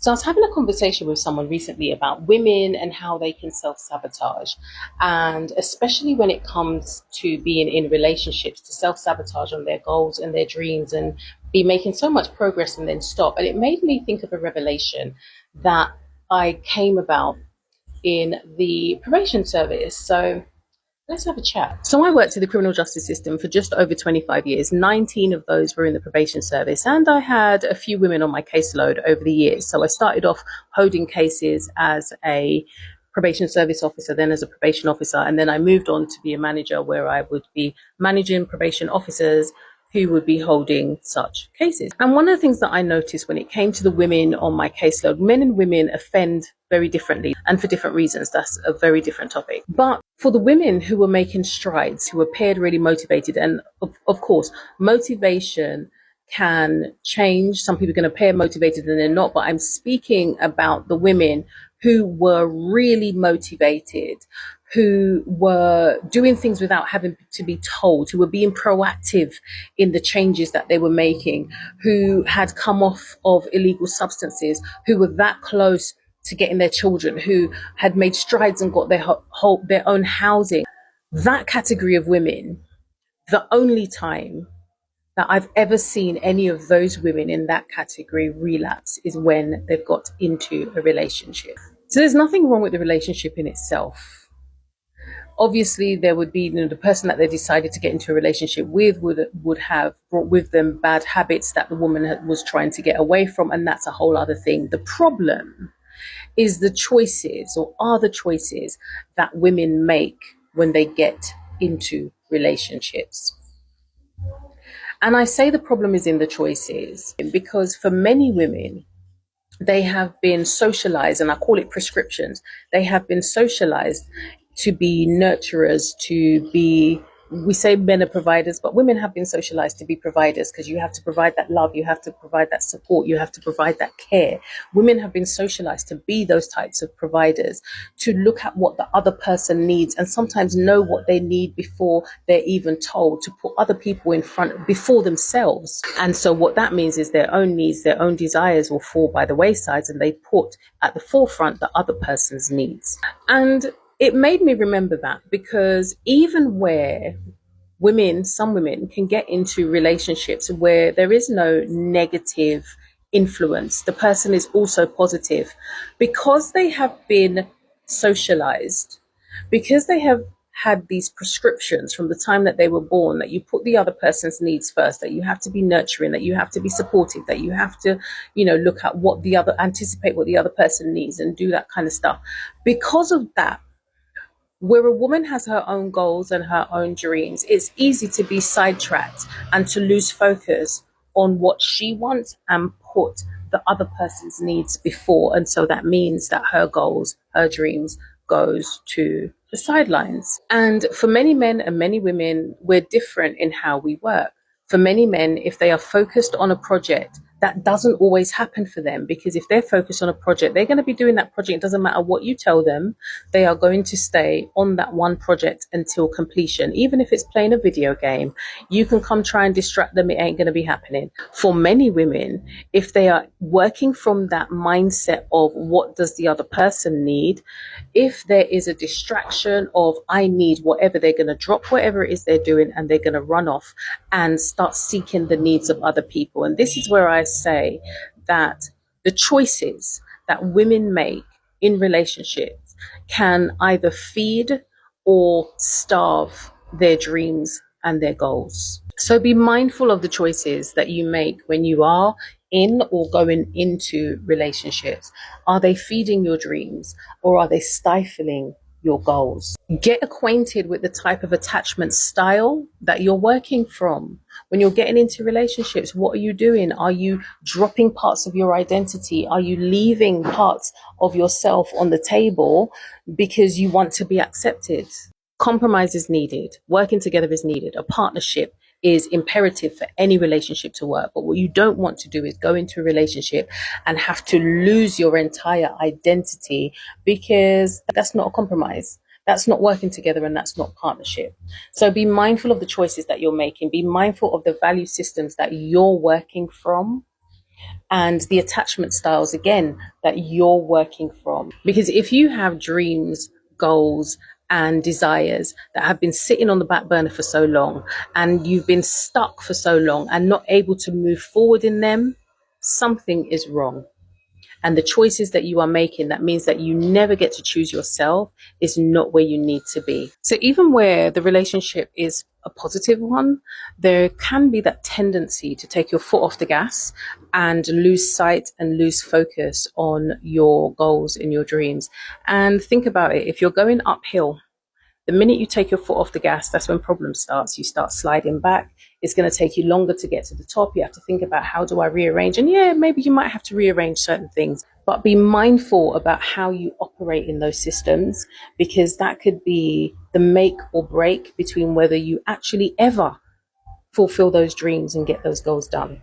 So I was having a conversation with someone recently about women and how they can self-sabotage. And especially when it comes to being in relationships, to self-sabotage on their goals and their dreams and be making so much progress and then stop. And it made me think of a revelation that I came about in the probation service. So let's have a chat. So I worked in the criminal justice system for just over 25 years. 19 of those were in the probation service, and I had a few women on my caseload over the years. So I started off holding cases as a probation service officer, then as a probation officer, and then I moved on to be a manager where I would be managing probation officers who would be holding such cases. And one of the things that I noticed when it came to the women on my caseload, men and women offend very differently and for different reasons. That's a very different topic. But for the women who were making strides, who appeared really motivated, and of course, motivation can change. Some people are going to appear motivated and they're not, but I'm speaking about the women who were really motivated, who were doing things without having to be told, who were being proactive in the changes that they were making, who had come off of illegal substances, who were that close to getting their children, who had made strides and got their own housing. That category of women, the only time that I've ever seen any of those women in that category relapse is when they've got into a relationship. So there's nothing wrong with the relationship in itself. Obviously, there would be, the person that they decided to get into a relationship with would have brought with them bad habits that the woman was trying to get away from, and that's a whole other thing. The problem is the choices, or are the choices, that women make when they get into relationships. And I say the problem is in the choices because for many women, they have been socialized, and I call it prescriptions. They have been socialized to be nurturers, to be, we say men are providers, but women have been socialized to be providers because you have to provide that love, you have to provide that support, you have to provide that care. Women have been socialized to be those types of providers, to look at what the other person needs and sometimes know what they need before they're even told, to put other people in front before themselves. And so what that means is their own needs, their own desires will fall by the wayside, and they put at the forefront the other person's needs. And it made me remember that because even where some women can get into relationships where there is no negative influence, the person is also positive, because they have been socialized, because they have had these prescriptions from the time that they were born, that you put the other person's needs first, that you have to be nurturing, that you have to be supportive, that you have to, look at anticipate what the other person needs and do that kind of stuff. Because of that, where a woman has her own goals and her own dreams, it's easy to be sidetracked and to lose focus on what she wants and put the other person's needs before. And so that means that her goals, her dreams goes to the sidelines. And for many men and many women, we're different in how we work. For many men, if they are focused on a project, that doesn't always happen for them, because if they're focused on a project, they're going to be doing that project. It doesn't matter what you tell them. They are going to stay on that one project until completion. Even if it's playing a video game, you can come try and distract them. It ain't going to be happening. For many women, if they are working from that mindset of what does the other person need, if there is a distraction of I need whatever, they're going to drop whatever it is they're doing and they're going to run off and start seeking the needs of other people. And this is where I say that the choices that women make in relationships can either feed or starve their dreams and their goals. So be mindful of the choices that you make when you are in or going into relationships. Are they feeding your dreams or are they stifling your goals? Get acquainted with the type of attachment style that you're working from. When you're getting into relationships, what are you doing? Are you dropping parts of your identity? Are you leaving parts of yourself on the table because you want to be accepted? Compromise is needed. Working together is needed. A partnership is imperative for any relationship to work. But what you don't want to do is go into a relationship and have to lose your entire identity, because that's not a compromise. That's not working together, and that's not partnership. So be mindful of the choices that you're making. Be mindful of the value systems that you're working from. and the attachment styles again that you're working from. Because if you have dreams, goals, and desires that have been sitting on the back burner for so long, and you've been stuck for so long and not able to move forward in them, something is wrong. And the choices that you are making, that means that you never get to choose yourself, is not where you need to be. So even where the relationship is a positive one, there can be that tendency to take your foot off the gas and lose sight and lose focus on your goals and your dreams. And think about it, if you're going uphill, the minute you take your foot off the gas, that's when problem starts. You start sliding back. It's going to take you longer to get to the top. You have to think about, how do I rearrange? And yeah, maybe you might have to rearrange certain things, but be mindful about how you operate in those systems, because that could be the make or break between whether you actually ever fulfill those dreams and get those goals done.